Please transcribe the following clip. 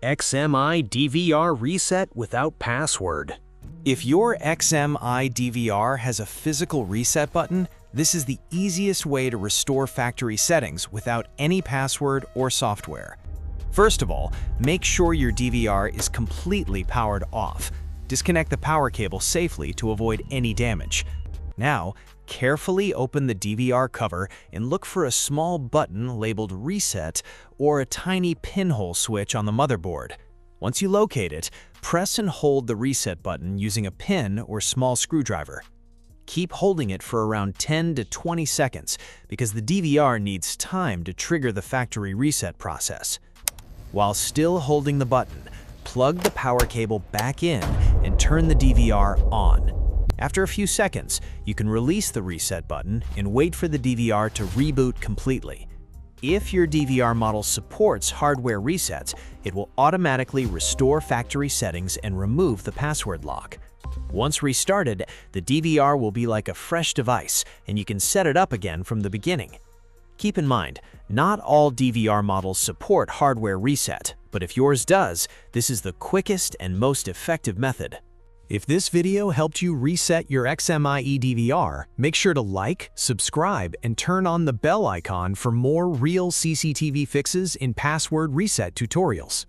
XMeye DVR reset without password. If your XMeye DVR has a physical reset button, this is the easiest way to restore factory settings without any password or software. First of all, make sure your DVR is completely powered off. Disconnect the power cable safely to avoid any damage. Now, carefully open the DVR cover and look for a small button labeled Reset or a tiny pinhole switch on the motherboard. Once you locate it, press and hold the reset button using a pin or small screwdriver. Keep holding it for around 10 to 20 seconds because the DVR needs time to trigger the factory reset process. While still holding the button, plug the power cable back in and turn the DVR on. After a few seconds, you can release the reset button and wait for the DVR to reboot completely. If your DVR model supports hardware resets, it will automatically restore factory settings and remove the password lock. Once restarted, the DVR will be like a fresh device, and you can set it up again from the beginning. Keep in mind, not all DVR models support hardware reset, but if yours does, this is the quickest and most effective method. If this video helped you reset your XMeye DVR, make sure to like, subscribe, and turn on the bell icon for more real CCTV fixes and password reset tutorials.